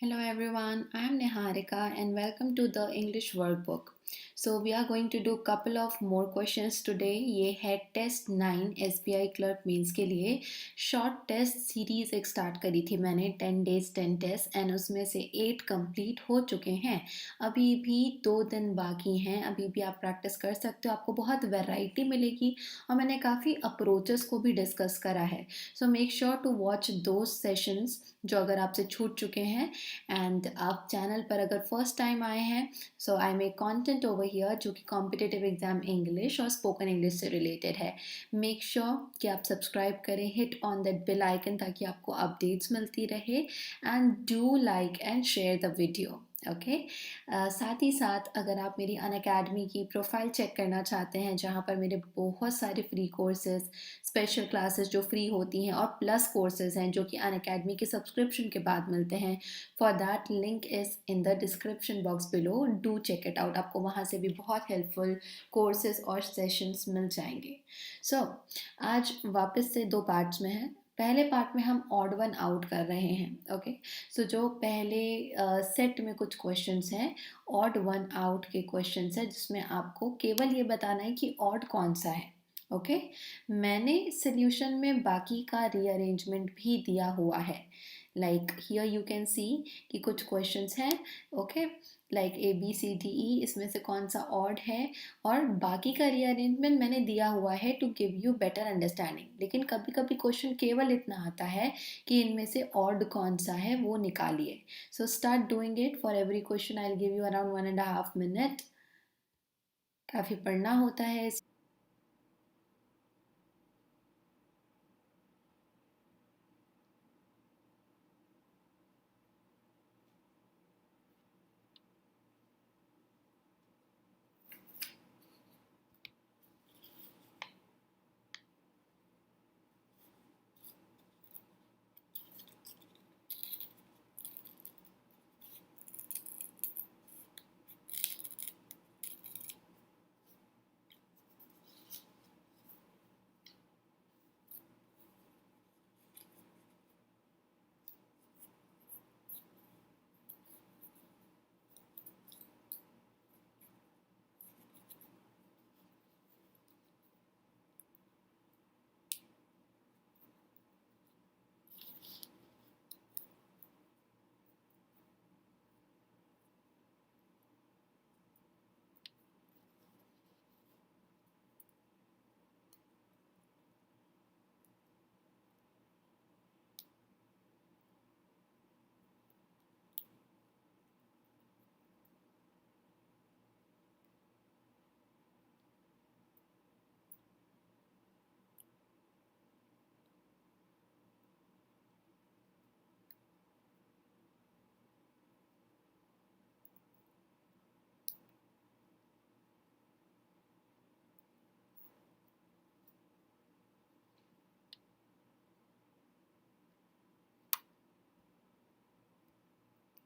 Hello everyone, I am Niharika and welcome to the English Workbook. So we are going to do couple of more questions today. ये है test 9 SBI clerk mains के लिए short test series एक start करी थी मैंने 10 days 10 test and उसमें से 8 कंप्लीट हो चुके हैं. अभी भी 2 दिन बाकी हैं. अभी भी आप प्रैक्टिस कर सकते हो. आपको बहुत वैरायटी मिलेगी और मैंने काफ़ी अप्रोचेस को भी डिस्कस करा है. So make sure to watch दो सेशंस जो अगर आपसे छूट चुके हैं. एंड आप चैनल पर अगर फर्स्ट टाइम आए हैं so I make content over here जो कि कॉम्पिटिटिव एग्जाम इंग्लिश और स्पोकन इंग्लिश से रिलेटेड है. मेक श्योर कि आप सब्सक्राइब करें, hit on that bell icon ताकि आपको अपडेट्स मिलती रहे and do like and share the video. Okay साथ ही साथ अगर आप मेरी अनअकैडमी की प्रोफाइल चेक करना चाहते हैं जहाँ पर मेरे बहुत सारे फ्री कोर्सेज, स्पेशल क्लासेस जो फ्री होती हैं और प्लस कोर्सेज हैं जो कि अनअकैडमी के सब्सक्रिप्शन के बाद मिलते हैं. For that link is in the description box below. Do check it out. आपको वहाँ से भी बहुत हेल्पफुल कोर्सेज और सेशंस मिल जाएंगे. सो आज वापस से दो पार्ट्स में हैं. पहले पार्ट में हम ऑड वन आउट कर रहे हैं. ओके सो जो पहले सेट में कुछ क्वेश्चंस हैं ऑड वन आउट के क्वेश्चंस हैं जिसमें आपको केवल ये बताना है कि ऑड कौन सा है. ओके मैंने सोल्यूशन में बाकी का रीअरेंजमेंट भी दिया हुआ है. Like here you can see कि कुछ क्वेश्चंस हैं. Okay like A B C D E इसमें से कौन सा ऑड है और बाकी का रीअरेंजमेंट मैंने दिया हुआ है to give you better understanding. लेकिन कभी कभी क्वेश्चन केवल इतना आता है कि इनमें से ऑड कौन सा है वो निकालिए. So start doing it. For every question I will give you around 1.5 minute. काफ़ी पढ़ना होता है.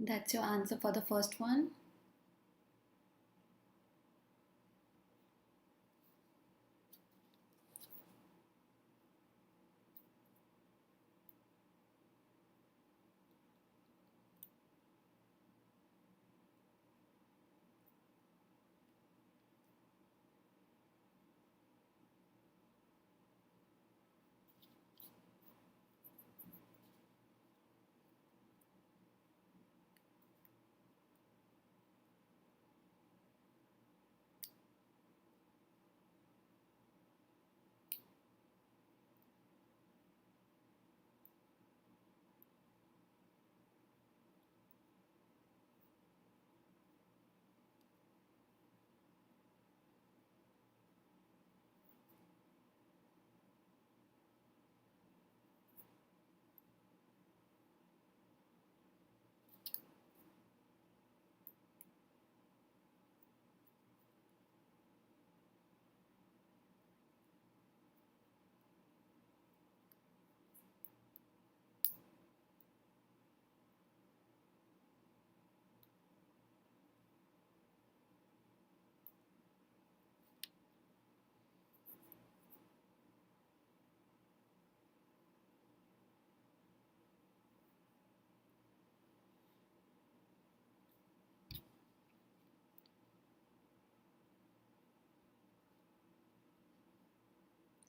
That's your answer for the first one.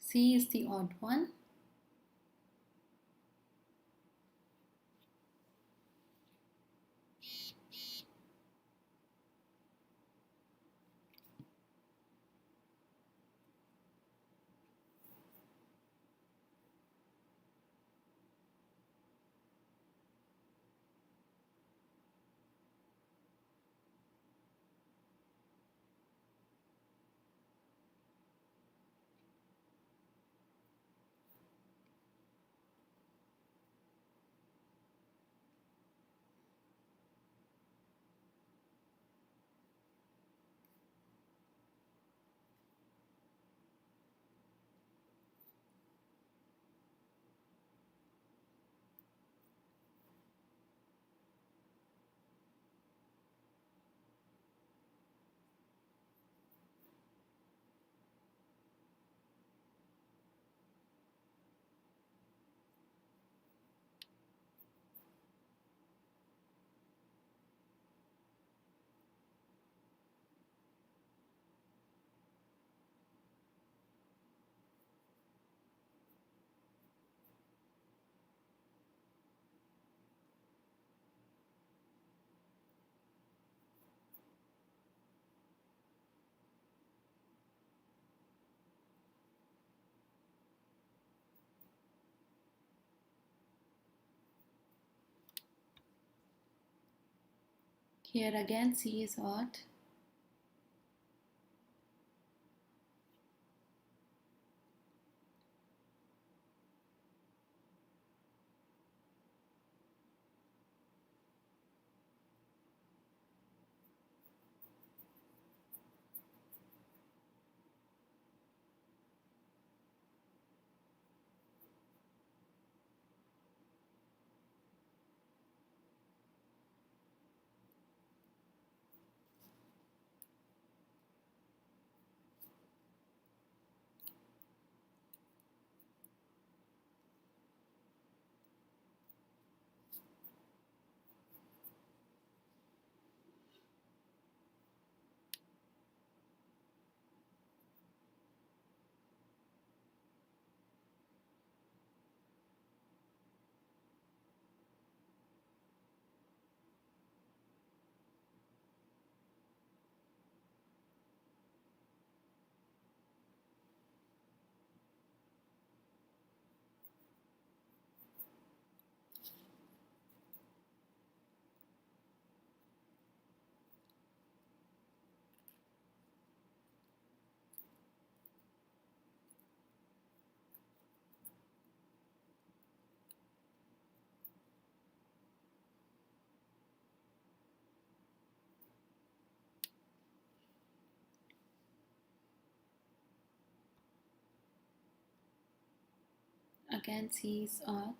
C is the odd one. Here again C is odd. Again C is odd.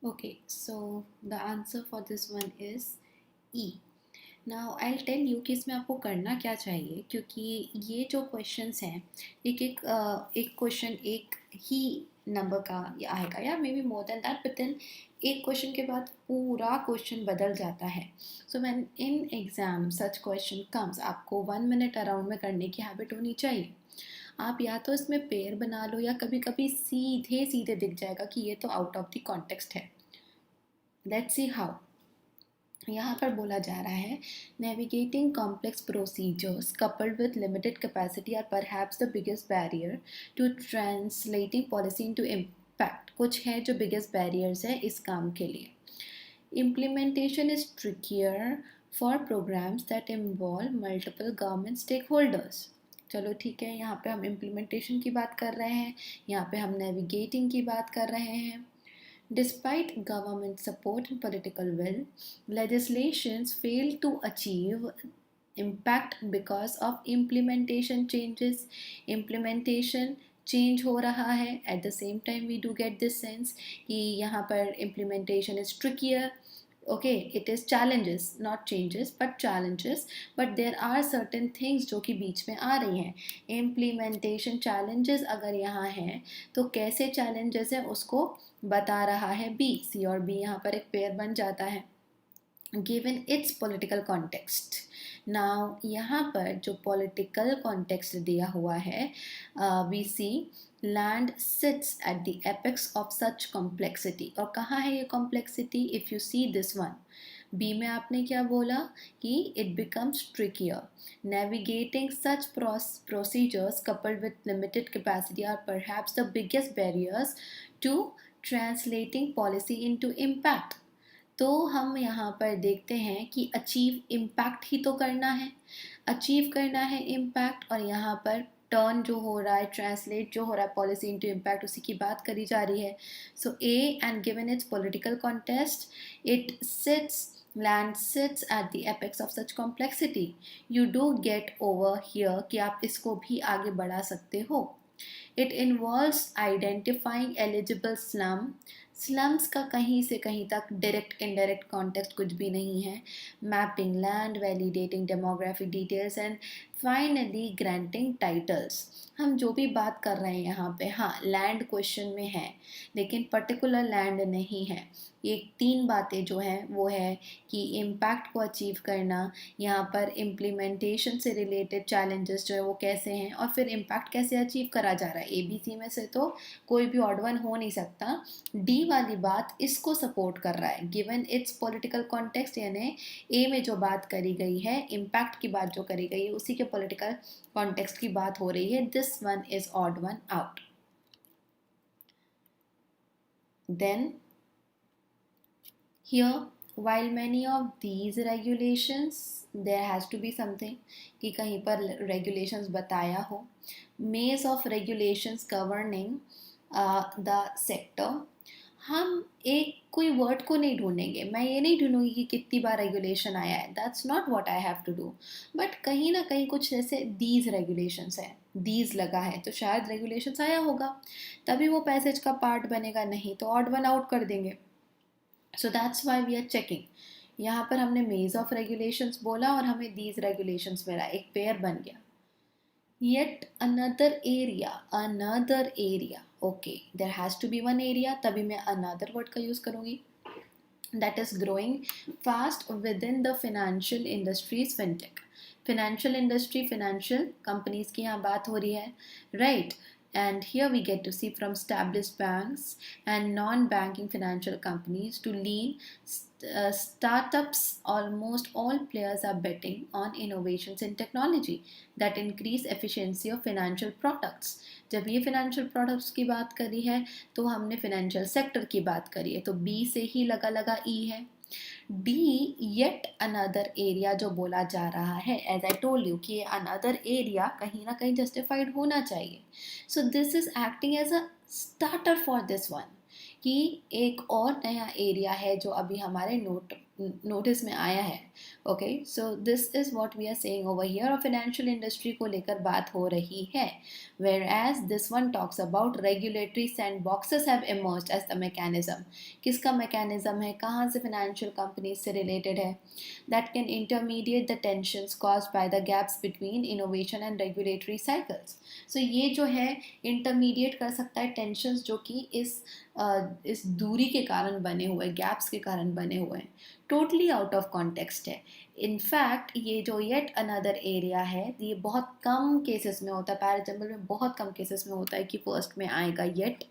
Okay, so the answer for this one is E. Now I tell you कि इसमें आपको करना क्या चाहिए, क्योंकि ये जो questions हैं एक क्वेश्चन एक ही नंबर का ये आएगा या maybe more than that, but then एक क्वेश्चन के बाद पूरा क्वेश्चन बदल जाता है. So when in exam such question comes, आपको 1 मिनट अराउंड में करने की हैबिट होनी चाहिए. आप या तो इसमें पेयर बना लो या कभी कभी सीधे सीधे दिख जाएगा कि ये तो आउट ऑफ द कॉन्टेक्स्ट है. Let's see how. यहाँ पर बोला जा रहा है navigating complex procedures coupled with limited capacity are perhaps the biggest barrier to translating policy into impact. कुछ है जो बिगेस्ट बैरियर्स है इस काम के लिए. Implementation is trickier for programs that involve multiple government stakeholders. चलो ठीक है, यहाँ पे हम इम्प्लीमेंटेशन की बात कर रहे हैं, यहाँ पे हम नेविगेटिंग की बात कर रहे हैं. Despite government support and political will, legislations fail to achieve impact because of implementation changes. Implementation change हो रहा है. At the same time we do get this sense कि यहाँ पर implementation is trickier. Okay, it is challenges, not changes but challenges, but there are certain things जो कि बीच में आ रही हैं. implementation challenges अगर यहाँ हैं तो कैसे challenges हैं उसको बता रहा है बी. सी और बी यहाँ पर एक पेयर बन जाता है given its political context. Now यहाँ पर जो political context दिया हुआ है, we see land sits at the apex of such complexity. और कहाँ है ये complexity? If you see this one, B में आपने क्या बोला कि it becomes trickier. Navigating such procedures coupled with limited capacity are perhaps the biggest barriers to translating policy into impact. तो हम यहाँ पर देखते हैं कि अचीव इम्पैक्ट ही तो करना है, अचीव करना है इम्पैक्ट, और यहाँ पर टर्न जो हो रहा है, ट्रांसलेट जो हो रहा है पॉलिसी इनटू इम्पैक्ट, उसी की बात करी जा रही है. So a and given it's political contest, it sits land sits at the apex of such complexity. You do get over here कि आप इसको भी आगे बढ़ा सकते हो. It involves identifying eligible slums का कहीं से कहीं तक डायरेक्ट इनडायरेक्ट कॉन्टेक्स्ट कुछ भी नहीं है. Mapping land, validating demographic details and finally granting titles. हम जो भी बात कर रहे हैं यहाँ पे, हाँ लैंड क्वेश्चन में है लेकिन पर्टिकुलर लैंड नहीं है. ये 3 बातें जो हैं वो है कि इम्पैक्ट को अचीव करना, यहाँ पर इम्प्लीमेंटेशन से रिलेटेड चैलेंजेस जो है वो कैसे हैं, और फिर इम्पैक्ट कैसे अचीव करा जा रहा है. ABC में से तो कोई भी ऑड वन हो नहीं सकता. डी वाली बात इसको सपोर्ट कर रहा है गिवन इट्स पॉलिटिकल कॉन्टेक्स्ट, यानी ए में जो बात करी गई है, इम्पैक्ट की बात जो करी गई है उसी के पॉलिटिकल कॉन्टेक्स्ट की बात हो रही है. This one is odd one out. Then here, while many of these regulations, there has to be something कि कहीं पर regulations बताया हो. maze of regulations governing the sector. हम एक कोई वर्ड को नहीं ढूंढेंगे, मैं ये नहीं ढूंढूंगी कि कितनी बार रेगुलेशन आया है. That's not what I have to do. But कहीं ना कहीं कुछ जैसे दीज रेगुलेशंस है, दीज लगा है तो शायद रेगुलेशंस आया होगा, तभी वो पैसेज का पार्ट बनेगा, नहीं तो ऑड वन आउट कर देंगे. So that's why we are checking. यहाँ पर हमने मेज ऑफ रेगुलेशंस बोला और हमें दीज रेगुलेशंस मिला, एक पेयर बन गया. Yet another area. Okay, there has to be one area, तभी मैं अनदर वर्ड का यूज़ करूँगी. That is growing fast within the financial industries fintech. Financial industry, financial companies की यहाँ बात हो रही है, right. And here we get to see from established banks and non-banking financial companies to lean startups. Almost all players are betting on innovations in technology that increase efficiency of financial products. जब ये financial products की बात करी है तो हमने financial sector की बात करी है, तो B से ही लगा लगा E है. डी येट अनदर एरिया जो बोला जा रहा है, एज आई टोल्ड यू कि ये अनदर एरिया कहीं ना कहीं जस्टिफाइड होना चाहिए. So this is acting as a starter for this one कि एक और नया एरिया है जो अभी हमारे नोटिस में आया है. Okay, so this is what we are saying over here, और फाइनेंशियल इंडस्ट्री को लेकर बात हो रही है। Where as this one talks about regulatory sandboxes have emerged as the mechanism. किसका मैकेनिज्म है, कहाँ से फाइनेंशियल कंपनीज से रिलेटेड है? That can intermediate the tensions caused by the gaps between innovation and regulatory cycles. So ये जो है intermediate कर सकता है टेंशंस जो कि इस दूरी के कारण बने हुए, गैप्स के कारण बने हुए हैं। टोटली आउट ऑफ कॉन्टेक्स्ट है। इनफैक्ट ये जो येट अनदर एरिया है, ये बहुत कम केसेस में होता है, पैराजम्बल में बहुत कम केसेस में होता है कि फर्स्ट में आएगा येट,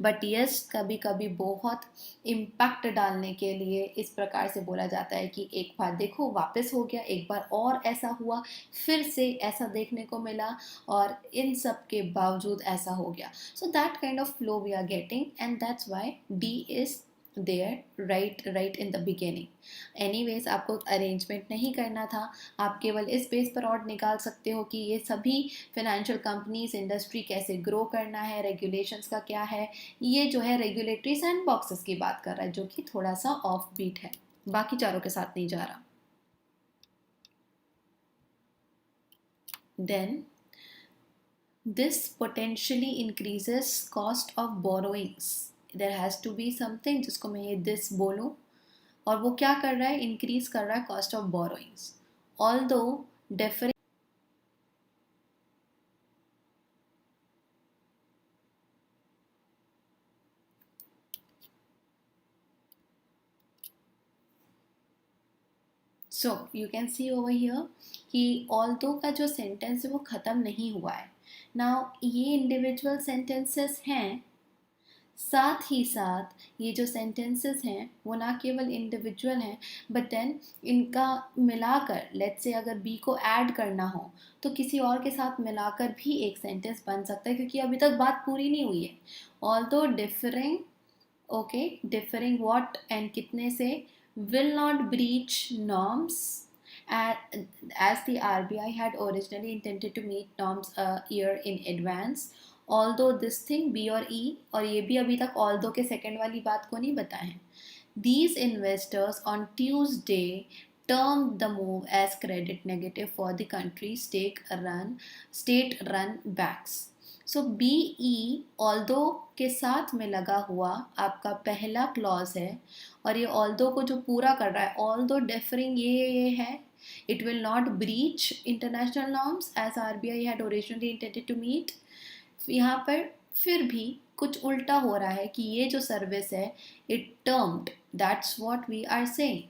बट यस कभी कभी बहुत इम्पैक्ट डालने के लिए इस प्रकार से बोला जाता है कि एक बार देखो वापस हो गया, एक बार और ऐसा हुआ, फिर से ऐसा देखने को मिला, और इन सब के बावजूद ऐसा हो गया। So that kind of flow we are getting, and that's why D is there right in the beginning. Anyways आपको अरेंजमेंट नहीं करना था, आप केवल इस बेस पर और निकाल सकते हो कि ये सभी फाइनेंशियल कंपनीज, इंडस्ट्री कैसे ग्रो करना है, रेगुलेशंस का क्या है। ये जो है रेगुलेटरी सैंड बॉक्सेस की बात कर रहा है, जो कि थोड़ा सा ऑफ बीट है, बाकी चारों के साथ नहीं जा रहा। Then this potentially increases cost of borrowings. There has to be something जिसको मैं ये this बोलूँ, और वो क्या कर रहा है, इंक्रीज कर रहा है cost of borrowings. Although different so you can C over here कि ऑल्दो का जो सेंटेंस है वो ख़त्म नहीं हुआ है। नाउ ये इंडिविजुअल सेंटेंसेस हैं, साथ ही साथ ये जो सेंटेंसेस हैं वो ना केवल इंडिविजुअल हैं, बट देन इनका मिलाकर, लेट्स से अगर बी को ऐड करना हो तो किसी और के साथ मिलाकर भी एक सेंटेंस बन सकता है, क्योंकि अभी तक बात पूरी नहीं हुई है। Although differing, okay, differing what and कितने से, will not breach norms as the RBI had originally intended to meet norms a year in advance. Although this thing B और E, और ये भी अभी तक although के सेकेंड वाली बात को नहीं बताए हैं। These investors on Tuesday termed the move as credit negative for the country's state-run banks. So B E although के साथ में लगा हुआ आपका पहला क्लॉज है, और ये ऑल्दो को जो पूरा कर रहा है, ऑल्दो डिफरिंग ये है, it will not breach international norms as RBI had originally intended to meet. यहाँ पर फिर भी कुछ उल्टा हो रहा है कि ये जो सर्विस है it termed, that's what we are saying.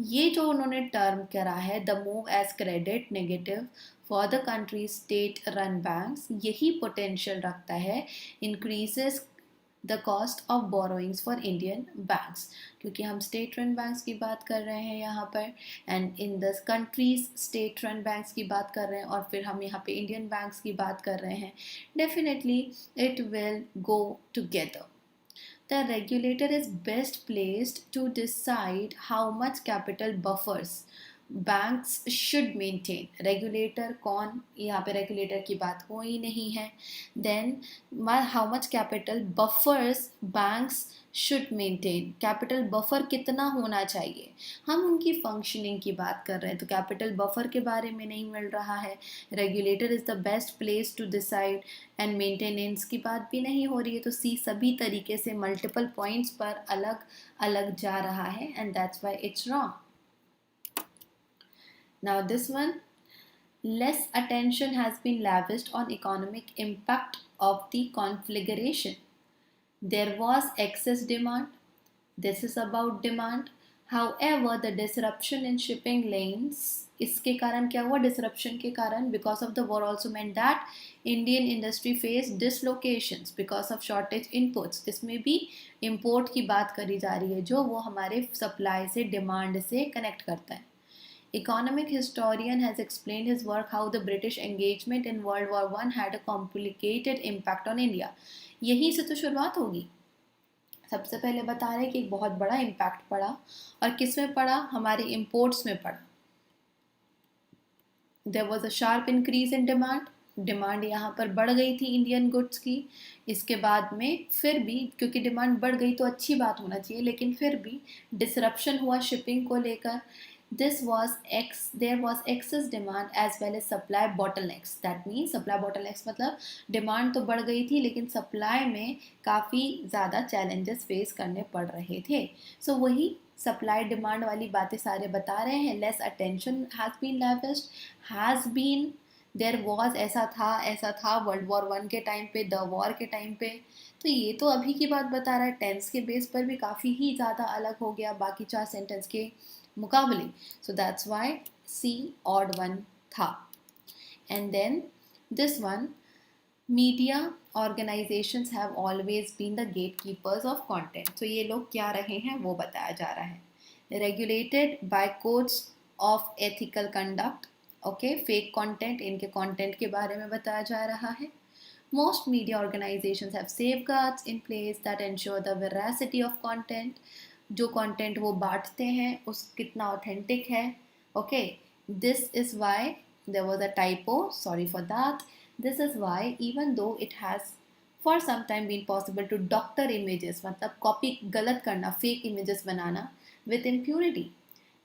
ये जो उन्होंने टर्म करा है the move as credit negative for the country state run banks, यही पोटेंशियल रखता है increases the cost of borrowings for Indian banks, क्योंकि हम स्टेट रन बैंक्स की बात कर रहे हैं यहाँ पर, and in the countries state run banks की बात कर रहे हैं, और फिर हम यहाँ पे इंडियन बैंक्स की बात कर रहे हैं। Definitely it will go together. The regulator is best placed to decide how much capital buffers banks should maintain. Regulator कौन, यहाँ पे regulator की बात हो ही नहीं है। Then how much capital buffers banks should maintain. Capital buffer कितना होना चाहिए, हम उनकी functioning की बात कर रहे हैं, तो capital buffer के बारे में नहीं मिल रहा है। Regulator is the best place to decide and maintenance की बात भी नहीं हो रही है। तो सी सभी तरीके से मल्टीपल पॉइंट्स पर अलग अलग जा रहा है, and that's why it's wrong. Now this one, less attention has been lavished on economic impact of the conflagration. There was excess demand. This is about demand. However, the disruption in shipping lanes, इसके कारण क्या हुआ, disruption के कारण because of the war also meant that Indian industry faced dislocations because of shortage inputs. इसमें भी import की बात करी जा रही है, जो वो हमारे supply से demand से connect करता है। Economic historian has explained his work how the British engagement in World War I had a complicated impact on India. यहीं से तो शुरुआत होगी। सबसे पहले बता रहे हैं कि एक बहुत बड़ा इम्पैक्ट पड़ा, और किस में पड़ा, हमारे इंपोर्ट्स में पड़ा। There was a sharp increase in demand यहाँ पर बढ़ गई थी इंडियन गुड्स की। इसके बाद में फिर भी, क्योंकि डिमांड बढ़ गई तो अच्छी बात होना चाहिए, लेकिन फिर भी डिसरप्शन हुआ शिपिंग को लेकर। there was excess demand as well as supply bottlenecks. That means supply bottlenecks मतलब डिमांड तो बढ़ गई थी लेकिन सप्लाई में काफ़ी ज़्यादा चैलेंजेस फेस करने पड़ रहे थे. सो वही सप्लाई डिमांड वाली बातें सारे बता रहे हैं. Less attention has been lavished, has been, there was, ऐसा था वर्ल्ड वॉर 1 के टाइम पे, द वॉर के टाइम पे. तो ये तो अभी की बात बता रहा है. टेंस के बेस पर भी काफ़ी ही ज़्यादा अलग हो गया बाकी 4 सेंटेंस के मुकाबले. So that's why C odd one था. And then this one, media organisations have always been the gatekeepers of content. तो ये लोग क्या रहे हैं वो बताया जा रहा है. Regulated by codes of ethical conduct. Okay, fake content, इनके कंटेंट के बारे में बताया जा रहा है. Most media organizations have safeguards in place that ensure the veracity of content. जो content वो बांटते हैं उस कितना authentic है. Okay, this is why there was a typo, sorry for that. This is why even though it has for some time been possible to doctor images, मतलब copy गलत करना, fake images banana with impunity,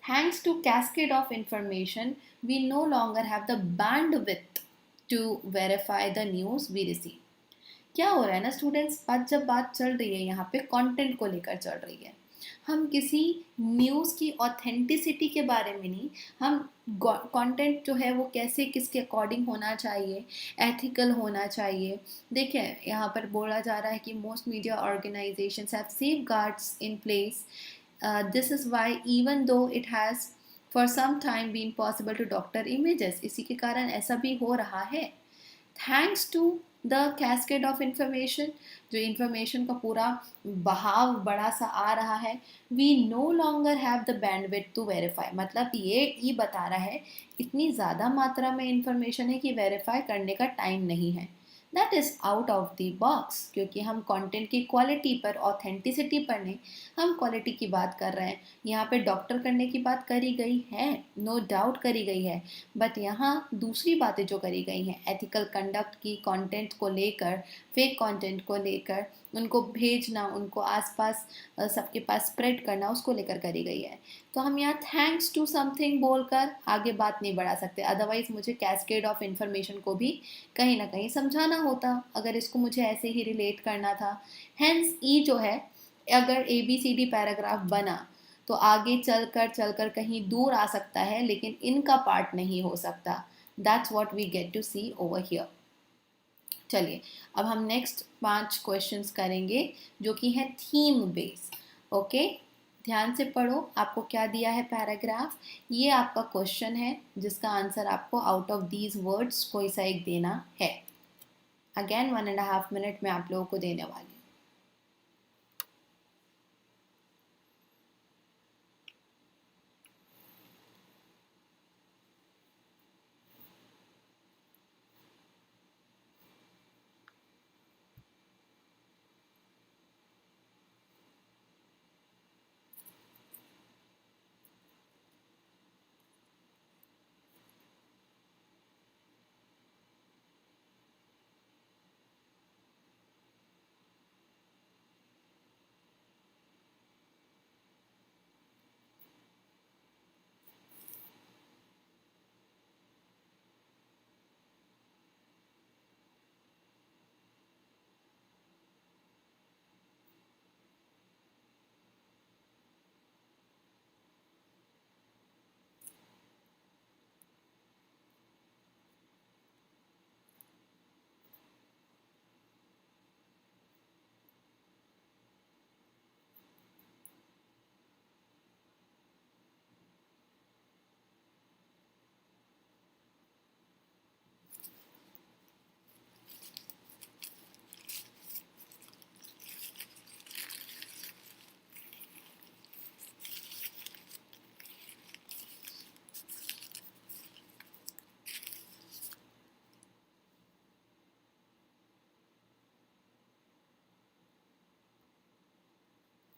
thanks to cascade of information, we no longer have the bandwidth to verify the news we receive. क्या हो रहा है ना students, बात चल रही है यहाँ पे कंटेंट को लेकर चल रही है. हम किसी न्यूज़ की ऑथेंटिसिटी के बारे में नहीं, हम कंटेंट जो है वो कैसे किसके अकॉर्डिंग होना चाहिए, एथिकल होना चाहिए. देखिए यहाँ पर बोला जा रहा है कि most media organisations have safeguards in place. This is why even though it has for some time been possible to doctor images, इसी के कारण ऐसा भी हो रहा है. Thanks to the cascade of information, जो इंफॉर्मेशन का पूरा बहाव बड़ा सा आ रहा है. We no longer have the bandwidth to verify, मतलब ये बता रहा है इतनी ज़्यादा मात्रा में इंफॉर्मेशन है कि वेरीफाई करने का टाइम नहीं है. That is out of the box, क्योंकि हम कंटेंट की क्वालिटी पर, ऑथेंटिसिटी पर नहीं, हम क्वालिटी की बात कर रहे हैं. यहाँ पे डॉक्टर करने की बात करी गई है, नो डाउट करी गई है, बट यहाँ दूसरी बातें जो करी गई हैं एथिकल कंडक्ट की, कंटेंट को लेकर, फेक कंटेंट को लेकर, उनको भेजना, उनको आसपास सबके पास स्प्रेड करना, उसको लेकर करी गई है. तो हम यहाँ थैंक्स टू समथिंग बोलकर आगे बात नहीं बढ़ा सकते. अदरवाइज मुझे कैस्केड ऑफ इंफॉर्मेशन को भी कहीं ना कहीं समझाना होता, अगर इसको मुझे ऐसे ही रिलेट करना था. हेंस ई जो है, अगर ABCD पैराग्राफ बना तो आगे चलकर कहीं दूर आ सकता है, लेकिन इनका पार्ट नहीं हो सकता. That's what we get to see over here. चलिए अब हम नेक्स्ट 5 क्वेश्चंस करेंगे जो कि है थीम बेस. ओके, ध्यान से पढ़ो. आपको क्या दिया है पैराग्राफ, ये आपका क्वेश्चन है जिसका आंसर आपको आउट ऑफ दीज वर्ड्स कोई सा एक देना है. अगेन 1.5 मिनट में आप लोगों को देने वाली.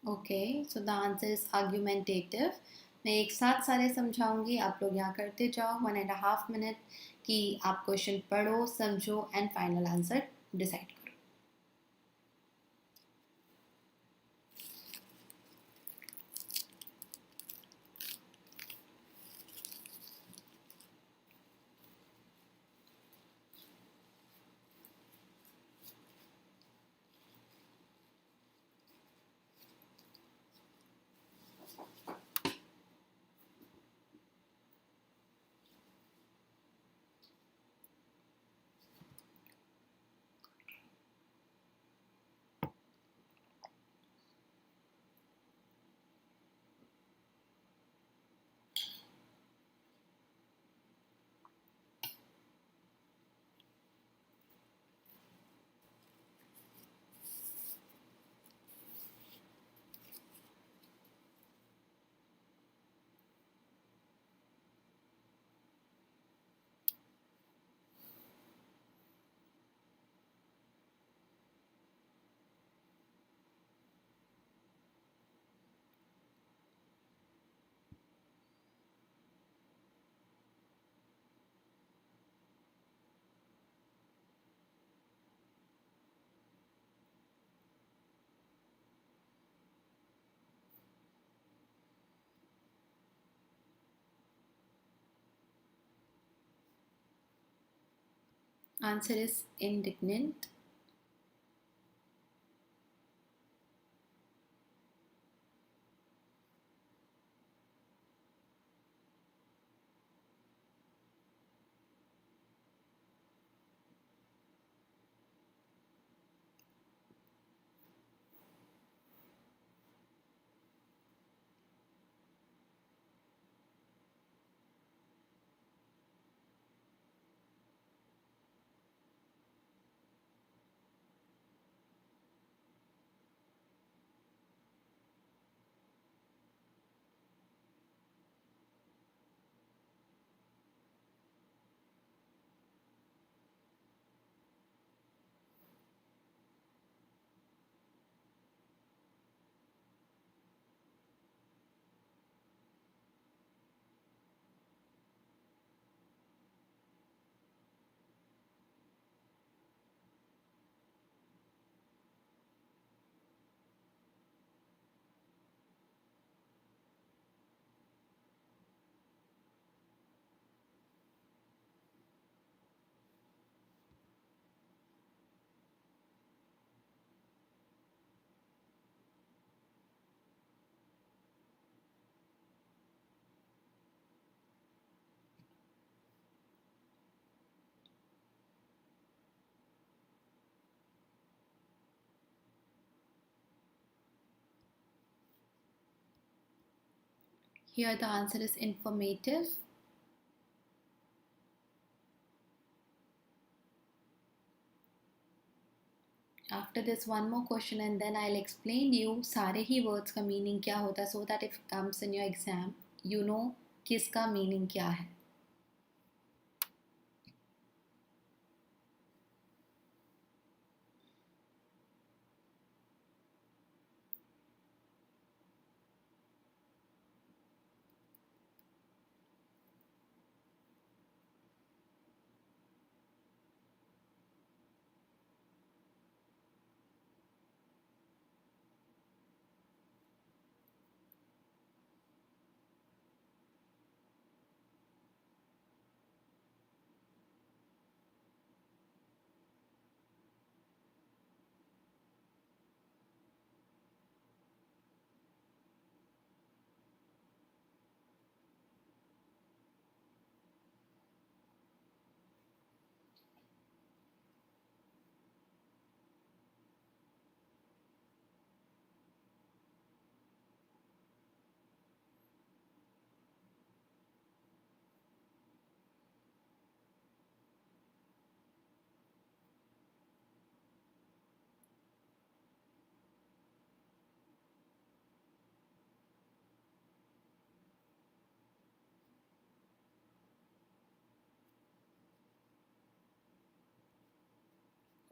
Okay, so the answer is argumentative. मैं एक साथ सारे समझाऊंगी, आप लोग यहाँ करते जाओ. 1.5 मिनट की आप क्वेश्चन पढ़ो, समझो एंड फाइनल आंसर डिसाइड करो. Answer is indignant. Here the answer is informative. After this one more question and then I'll explain you सारे ही words का meaning क्या होता है, so that if it comes in your exam you know किसका meaning क्या है.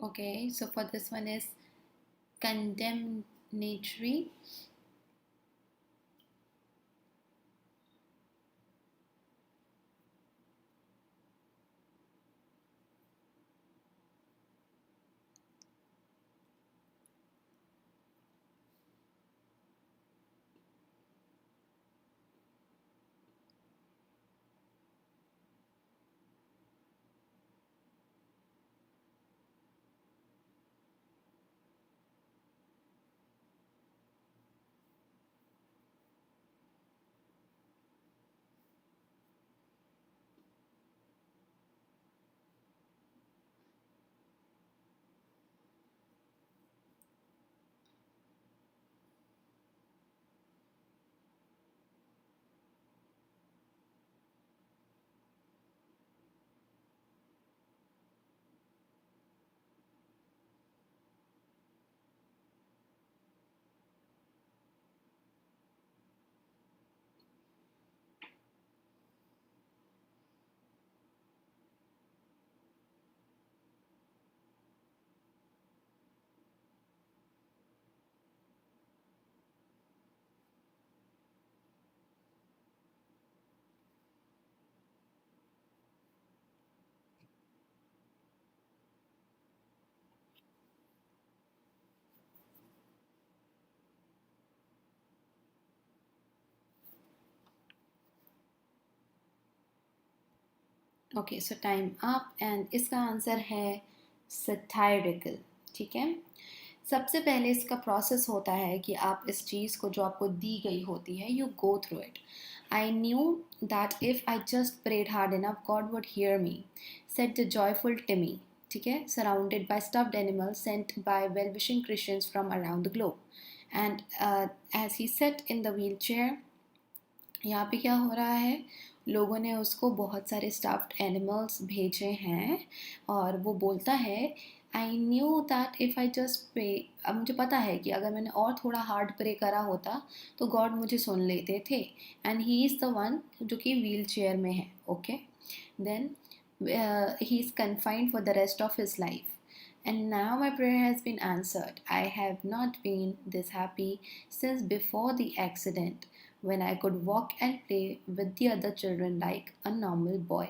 Okay, so for this one is condemnatory. Okay, so time up and इसका answer है सटायरिकल। ठीक है, सबसे पहले इसका प्रोसेस होता है कि आप इस चीज़ को जो आपको दी गई होती है, you go through it. I knew that if I just prayed hard enough God would hear me, said the joyful Timmy. ठीक है, surrounded by stuffed animals sent by well wishing Christians from around the globe. And as he sat in the wheelchair, यहाँ पे क्या हो रहा है, लोगों ने उसको बहुत सारे स्टफ्ड एनिमल्स भेजे हैं और वो बोलता है I knew that if I just pray, अब मुझे पता है कि अगर मैंने और थोड़ा हार्ड प्रे करा होता तो गॉड मुझे सुन लेते थे। And he is the one जो कि व्हील चेयर में है। Okay, then he is confined for the rest of his life. And now my prayer has been answered. I have not been this happy since before the accident, when I could walk and play with the other children like a normal boy.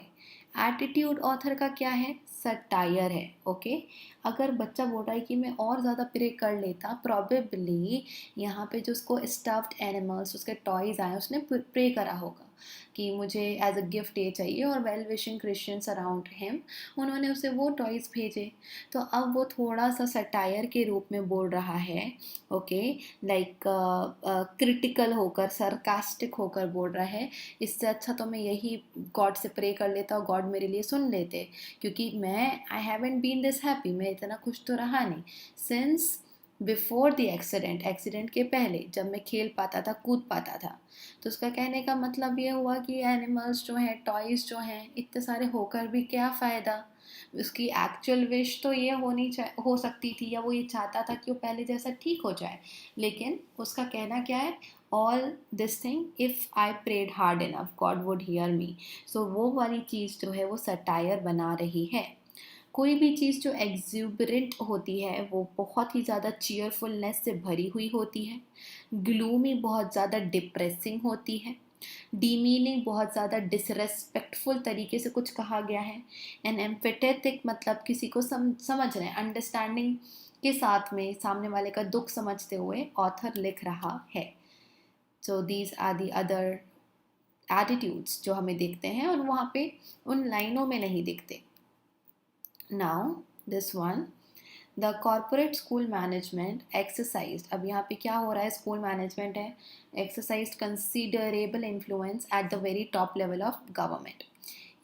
Attitude author का क्या है, satire है। Okay, अगर बच्चा बोल रहा है कि मैं और ज़्यादा प्रे कर लेता, प्रॉबेबली यहाँ पे जो उसको स्टफ्ड एनिमल्स, उसके टॉयज़ आए, उसने प्रे करा होगा कि मुझे एज अ गिफ्ट ये चाहिए, और well wishing Christians around him उन्होंने उसे वो टॉयज़ भेजे। तो अब वो थोड़ा सा सटायर के रूप में बोल रहा है। ओके, लाइक क्रिटिकल होकर, सरकास्टिक होकर बोल रहा है, इससे अच्छा तो मैं यही गॉड से प्रे कर लेता और गॉड मेरे लिए सुन लेते, क्योंकि मैं I haven't been this happy, मैं इतना खुश तो रहा नहीं since before the accident, accident के पहले जब मैं खेल पाता था, कूद पाता था। तो उसका कहने का मतलब ये हुआ कि एनिमल्स जो हैं, टॉयज़ जो हैं, इतने सारे होकर भी क्या फ़ायदा। उसकी एक्चुअल विश तो ये हो सकती थी, या वो ये चाहता था कि वो पहले जैसा ठीक हो जाए, लेकिन उसका कहना क्या है, all this thing if I prayed hard enough God would hear me. So वो वाली चीज़ जो है वो सटायर बना रही है। कोई भी चीज़ जो एग्जूबरेंट होती है वो बहुत ही ज़्यादा चीयरफुलनेस से भरी हुई होती है, ग्लूमी बहुत ज़्यादा डिप्रेसिंग होती है, डीमीनिंग बहुत ज़्यादा डिसरेस्पेक्टफुल तरीके से कुछ कहा गया है, एंड एम्फेटेटिक मतलब किसी को समझ रहे हैं, अंडरस्टैंडिंग के साथ में सामने वाले का दुख समझते हुए ऑथर लिख रहा है। So these are the other attitudes जो हमें दिखते हैं और वहाँ पे उन लाइनों में नहीं दिखते। Now this one, the corporate school management exercise, अब यहाँ पे क्या हो रहा है, स्कूल मैनेजमेंट है, exercise considerable influence at the very top level of government.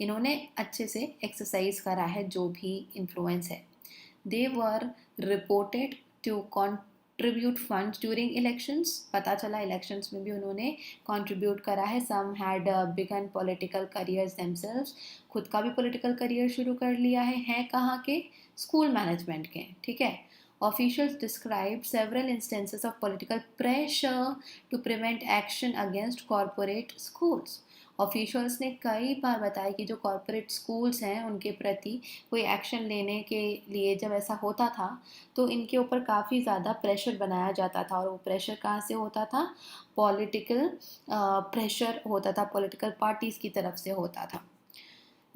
इन्होंने अच्छे से एक्सरसाइज करा है जो भी इन्फ्लुएंस है। They were reported to contribute funds during elections, पता चला इलेक्शंस में भी उन्होंने कंट्रीब्यूट करा है। Some had begun political careers themselves, खुद का भी पॉलिटिकल करियर शुरू कर लिया है कहाँ के, स्कूल मैनेजमेंट के। ठीक है, officials described several instances of political pressure to prevent action against corporate schools। Officials ने कई बार बताया कि जो कॉरपोरेट स्कूल्स हैं उनके प्रति कोई एक्शन लेने के लिए जब ऐसा होता था तो इनके ऊपर काफ़ी ज़्यादा प्रेशर बनाया जाता था, और वो प्रेशर कहाँ से होता था, पॉलिटिकल प्रेशर होता था, पॉलिटिकल पार्टीज़ की तरफ से होता था।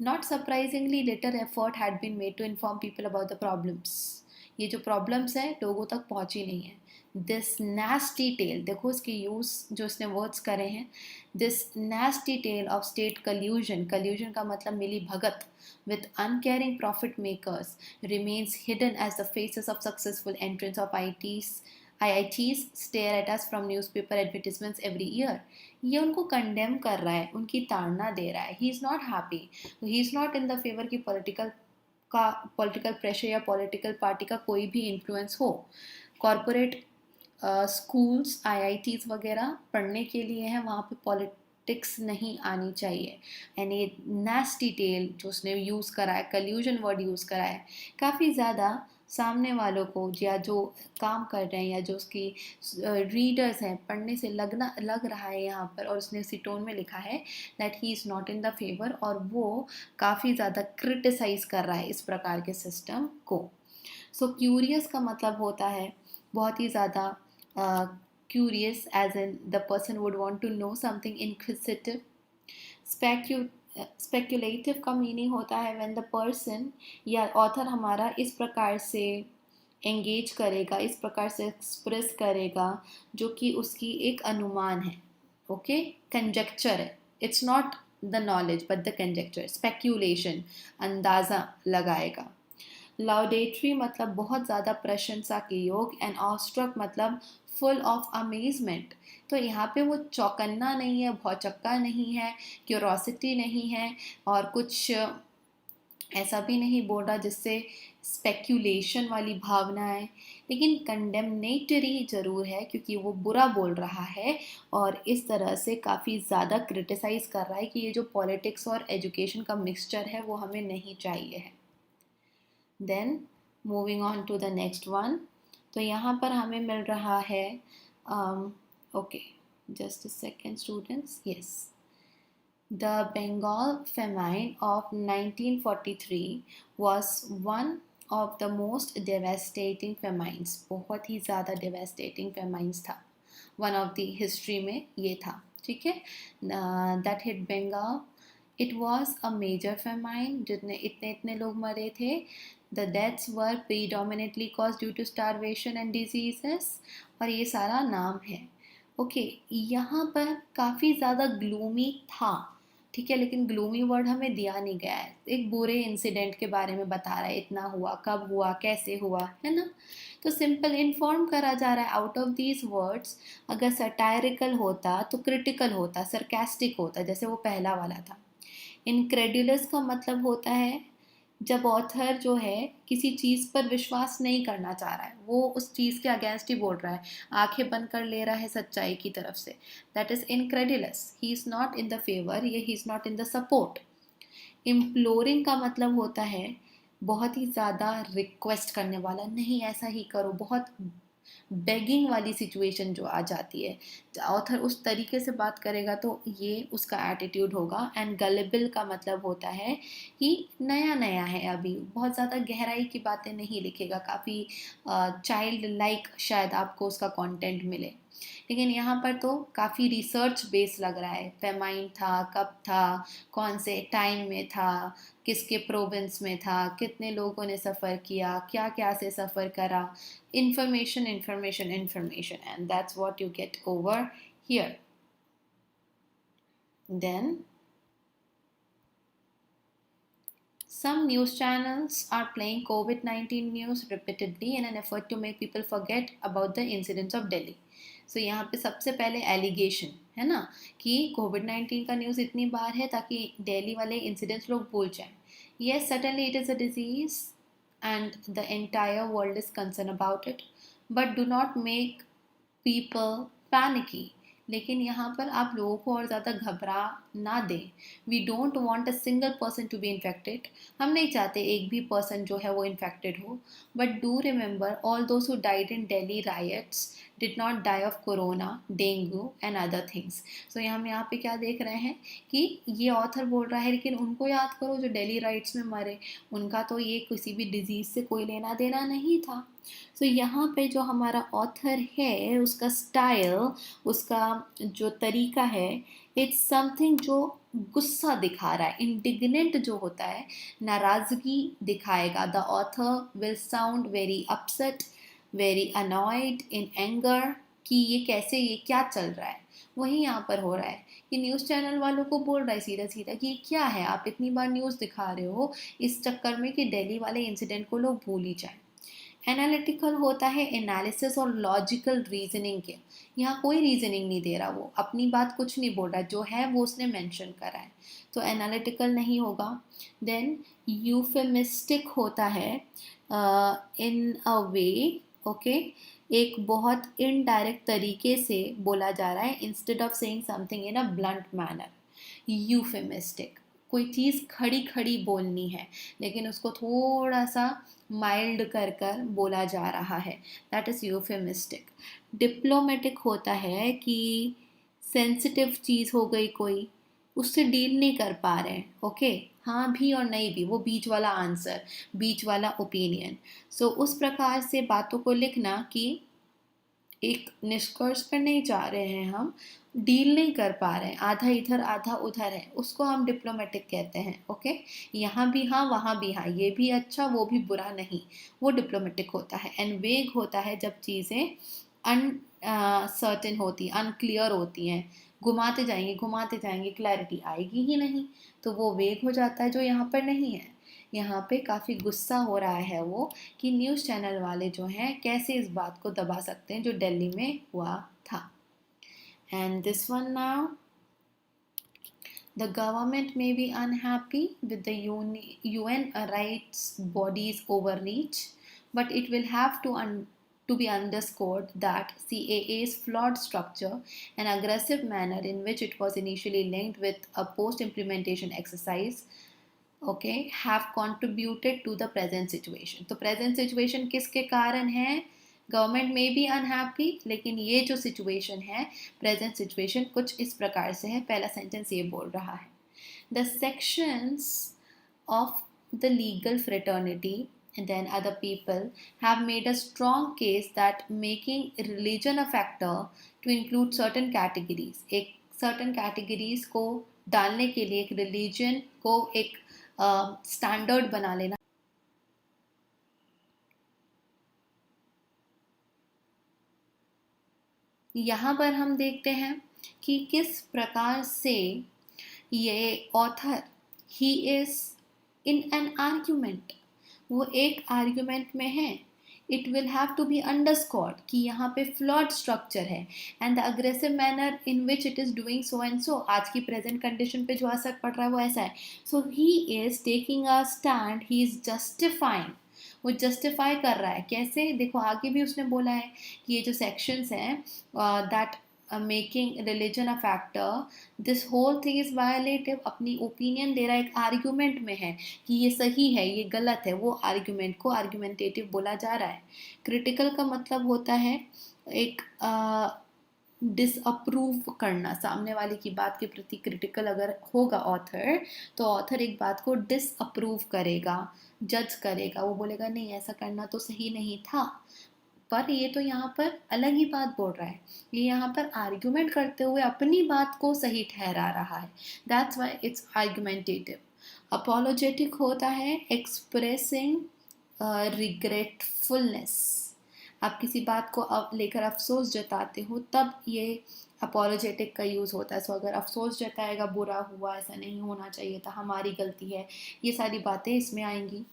Not surprisingly little effort had been made to inform people about the problems. ये जो प्रॉब्लम्स हैं लोगों तक पहुंची नहीं है। दिस नेस्टी टेल, देखो इसके यूज़ जो इसने वर्ड्स करे हैं, this nasty tale of state collusion, collusion का मतलब मिली भगत, with uncaring profit makers remains hidden as the faces of successful entrants of IITs stare at us from newspaper advertisements every year। ये उनको condemn कर रहा है, उनकी ताड़ना दे रहा है। ही is not happy, he is not in the favour की पॉलिटिकल प्रेशर या पॉलिटिकल पार्टी का कोई भी इन्फ्लुएंस हो। कॉरपोरेट स्कूल्स आईआईटीज़ वगैरह पढ़ने के लिए हैं, वहाँ पे पॉलिटिक्स नहीं आनी चाहिए। एंड ये नेस्टी टेल जो उसने यूज़ करा है, कल्यूजन वर्ड यूज़ करा है, काफ़ी ज़्यादा सामने वालों को या जो काम कर रहे हैं या जो उसकी रीडर्स हैं पढ़ने से लग रहा है यहाँ पर, और उसने उसी टोन में लिखा है that he is not in the favour, और वो काफ़ी ज़्यादा क्रिटिसाइज़ कर रहा है इस प्रकार के सिस्टम को। सो क्यूरियस का मतलब होता है बहुत ही ज़्यादा curious, as in the person would want to know something, inquisitive। Speculative का मीनिंग होता है when the person या ऑथर हमारा इस प्रकार से एंगेज करेगा, इस प्रकार से एक्सप्रेस करेगा जो कि उसकी एक अनुमान है। ओके, कंजक्चर है, it's not the knowledge but the conjecture, speculation, अंदाज़ा लगाएगा। लाउडेटरी मतलब बहुत ज़्यादा प्रशंसा के योग, एंड ऑस्ट्रक मतलब फुल ऑफ अमेजमेंट। तो यहाँ पे वो चौकन्ना नहीं है, भौचक्का नहीं है, क्यूरोसिटी नहीं है, और कुछ ऐसा भी नहीं बोल रहा जिससे स्पेक्यूलेशन वाली भावना है, लेकिन कंडेमनेटरी ज़रूर है क्योंकि वो बुरा बोल रहा है और इस तरह से काफ़ी ज़्यादा क्रिटिसाइज़ कर रहा है कि ये जो पॉलिटिक्स और एजुकेशन का मिक्सचर है वो हमें नहीं चाहिए है। Then moving on to the next one, तो यहाँ पर हमें मिल रहा है okay, just a second students, yes, The Bengal famine of 1943 was one of the most devastating famines. बहुत ही ज़्यादा devastating famines था, one of the history में ये था, ठीक है। That hit Bengal. It was a major famine जितने इतने लोग मरे थे। The deaths were predominantly caused due to starvation and diseases, और ये सारा नाम है। ओके, यहाँ पर काफ़ी ज़्यादा ग्लूमी था, ठीक है, लेकिन ग्लूमी वर्ड हमें दिया नहीं गया है, एक बुरे इंसिडेंट के बारे में बता रहा है, इतना हुआ, कब हुआ, कैसे हुआ, है ना। तो सिंपल इन्फॉर्म करा जा रहा है। आउट ऑफ दीज वर्ड्स अगर सटायरिकल होता तो क्रिटिकल होता, सरकास्टिक होता, जैसे वो पहला वाला था। इनक्रेडुलस का मतलब होता है जब ऑथर जो है किसी चीज़ पर विश्वास नहीं करना चाह रहा है, वो उस चीज़ के अगेंस्ट ही बोल रहा है, आंखें बंद कर ले रहा है सच्चाई की तरफ से, that is incredulous. He is not in the favour, ये he is not in the support. Imploring का मतलब होता है बहुत ही ज़्यादा रिक्वेस्ट करने वाला, नहीं ऐसा ही करो, बहुत बेगिंग वाली सिचुएशन जो आ जाती है, ऑथर उस तरीके से बात करेगा तो ये उसका एटीट्यूड होगा। एंड गलेबल का मतलब होता है कि नया नया है, अभी बहुत ज़्यादा गहराई की बातें नहीं लिखेगा, काफ़ी चाइल्ड लाइक शायद आपको उसका कंटेंट मिले। लेकिन यहाँ पर तो काफ़ी रिसर्च बेस लग रहा है, फेमाइन था, कब था, कौन से टाइम में था, किसके प्रोविंस में था, कितने लोगों ने सफ़र किया, क्या क्या से सफ़र करा, information information information, and that's what you get over here. Then some news channels are playing COVID-19 news repeatedly in an effort to make people forget about the incidents of Delhi. So यहाँ पे सबसे पहले allegation है ना कि कोविड-19 का news इतनी बार है ताकि दिल्ली वाले इंसिडेंट्स लोग भूल जाएं। Yes, certainly it is a disease and the entire world is concerned about it, but do not make people panicky. लेकिन यहाँ पर आप लोगों को और ज़्यादा घबरा ना दें। We don't want a single person to be infected, हम नहीं चाहते एक भी पर्सन जो है वो इन्फेक्टेड हो, but do remember all those who died in Delhi riots did not die of corona, dengue and other things. So हम यहाँ पे क्या देख रहे हैं कि ये ऑथर बोल रहा है लेकिन उनको याद करो जो दिल्ली राइट्स में मरे, उनका तो ये किसी भी डिजीज़ से कोई लेना देना नहीं था। सो यहाँ पे जो हमारा ऑथर है उसका स्टाइल, उसका जो तरीका है, इट्स समथिंग जो गुस्सा दिखा रहा है, इंडिग्नेंट जो होता है, नाराज़गी दिखाएगा। The author will sound very upset, very annoyed, in anger, कि ये कैसे, ये क्या चल रहा है। वही यहाँ पर हो रहा है कि न्यूज़ चैनल वालों को बोल रहा है सीधा सीधा कि क्या है, आप इतनी बार न्यूज़ दिखा रहे हो इस चक्कर में कि दिल्ली वाले इंसिडेंट को लोग भूल ही जाएं। एनालिटिकल होता है एनालिसिस और लॉजिकल रीजनिंग के, यहाँ कोई रीजनिंग नहीं दे रहा, वो अपनी बात कुछ नहीं बोल रहा, जो है वो उसने मेंशन करा है, तो एनालिटिकल नहीं होगा। देन यूफेमिस्टिक होता है इन अ वे, ओके, एक बहुत इनडायरेक्ट तरीके से बोला जा रहा है, instead of saying something in a blunt manner. Euphemistic, कोई चीज़ खड़ी खड़ी बोलनी है लेकिन उसको थोड़ा सा माइल्ड कर कर बोला जा रहा है, दैट इज़ यूफेमिस्टिक। डिप्लोमेटिक होता है कि सेंसिटिव चीज़ हो गई कोई, उससे डील नहीं कर पा रहे हैं, ओके, हाँ भी और नहीं भी, वो बीच वाला आंसर, बीच वाला ओपिनियन। सो उस प्रकार से बातों को लिखना कि एक निष्कर्ष पर नहीं जा रहे हैं, हम डील नहीं कर पा रहे हैं, आधा इधर आधा उधर है, उसको हम डिप्लोमेटिक कहते हैं, ओके। यहाँ भी हाँ वहाँ भी हाँ, ये भी अच्छा वो भी बुरा नहीं, वो डिप्लोमेटिक होता है। एंड वेग होता है जब चीज़ें अनसर्टेन होती, अनक्लियर होती हैं, घुमाते जाएंगे, क्लैरिटी आएगी ही नहीं। तो वो वेग हो जाता है, जो यहाँ पर नहीं है। यहाँ पे काफ़ी गुस्सा हो रहा है वो कि न्यूज़ चैनल वाले जो हैं कैसे इस बात को दबा सकते हैं जो दिल्ली में हुआ था। And this one now, the government may be unhappy with the UN rights bodies overreach, but it will have to be underscored that CAA's flawed structure and aggressive manner in which it was initially linked with a post-implementation exercise, okay, have contributed to the present situation. तो present situation किसके कारण है? Government में भी unhappy, लेकिन ये जो situation है, प्रेजेंट सिचुएशन कुछ इस प्रकार से है। पहला सेंटेंस ये बोल रहा है, the sections of the legal fraternity and then other people have made a strong case that making religion a factor to include certain categories, एक certain categories को डालने के लिए, एक religion को एक standard बना लेना, यहाँ पर हम देखते हैं कि किस प्रकार से ये author, he is in an argument, वो एक आर्ग्यूमेंट में है। It will have to be underscored कि यहाँ पे फ्लॉड स्ट्रक्चर है, and the aggressive manner in which it is doing so and so, आज की प्रेजेंट कंडीशन पे जो असर पड़ रहा है वो ऐसा है। So he is taking a stand, he is justifying, वो जस्टिफाई कर रहा है। कैसे? देखो आगे भी उसने बोला है कि ये जो सेक्शंस हैं that making religion a factor, this whole thing is violative, अपनी ओपिनियन दे रहा है, एक आर्ग्यूमेंट में है कि ये सही है ये गलत है, वो आर्ग्यूमेंट को आर्ग्यूमेंटेटिव बोला जा रहा है। क्रिटिकल का मतलब होता है एक डिसअप्रूव करना, सामने वाले की बात के प्रति क्रिटिकल अगर होगा ऑथर, तो ऑथर एक बात को डिसअप्रूव करेगा, जज करेगा, वो बोलेगा नहीं ऐसा करना तो सही नहीं था। पर ये तो यहाँ पर अलग ही बात बोल रहा है, ये यहाँ पर आर्ग्यूमेंट करते हुए अपनी बात को सही ठहरा रहा है। That's why it's argumentative. Apologetic होता है एक्सप्रेसिंग रिग्रेटफुलनेस, आप किसी बात को अब लेकर अफसोस जताते हो तब ये अपोलोजेटिक का यूज़ होता है। सो अगर अफसोस जताएगा, बुरा हुआ, ऐसा नहीं होना चाहिए था, हमारी गलती है, ये सारी बातें इसमें आएंगी।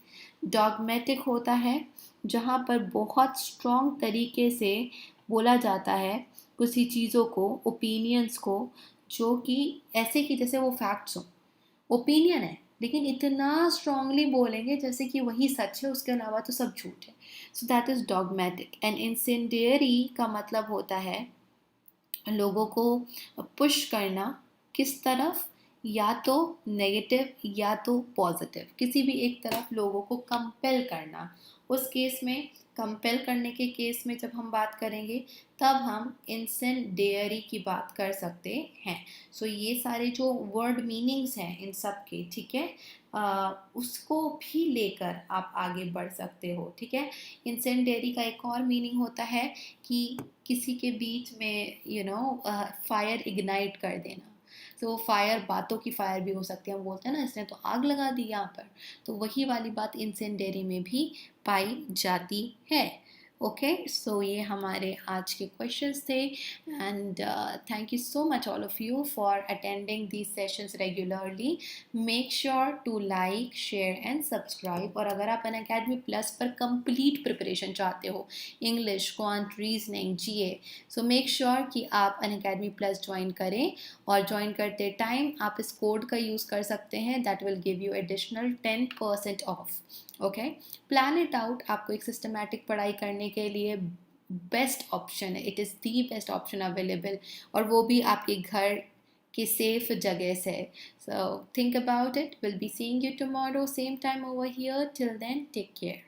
डॉगमेटिक होता है जहाँ पर बहुत स्ट्रॉन्ग तरीके से बोला जाता है किसी चीज़ों को, ओपिनियंस को, जो कि ऐसे कि जैसे वो फैक्ट्स हो, ओपिनियन है लेकिन इतना स्ट्रांगली बोलेंगे जैसे कि वही सच है, उसके अलावा तो सब झूठ है। So that is dogmatic. And incendiary का मतलब होता है लोगों को पुश करना, किस तरफ, या तो नेगेटिव या तो पॉजिटिव, किसी भी एक तरफ लोगों को कंपेल करना। उस केस में, कंपेल करने के केस में जब हम बात करेंगे तब हम इंसेंडियरी की बात कर सकते हैं। सो ये सारे जो वर्ड मीनिंग्स हैं इन सब के, ठीक है, उसको भी लेकर आप आगे बढ़ सकते हो, ठीक है। इंसेंडियरी का एक और मीनिंग होता है कि किसी के बीच में फायर इग्नाइट कर देना। तो फायर, बातों की फायर भी हो सकती है, हम बोलते हैं ना इसने तो आग लगा दी यहाँ पर, तो वही वाली बात इंसेंडियरी में भी पाई जाती है। ओके, सो ये हमारे आज के क्वेश्चंस थे, and thank you so much all of you for attending these sessions regularly. Make sure to like, share and subscribe. और अगर आप अनअकैडमी प्लस पर कंप्लीट प्रिपरेशन चाहते हो, English, quant, reasoning, GA, so make sure कि आप Unacademy plus join करें। और ज्वाइन करते टाइम आप इस कोड का यूज़ कर सकते हैं, that will give you additional 10% off. Okay, plan it out. आपको एक सिस्टमैटिक पढ़ाई करने के लिए बेस्ट ऑप्शन है, it is the best option available, और वो भी आपके घर के सेफ जगह से। So think about it. Will be seeing you tomorrow same time over here. Till then take care.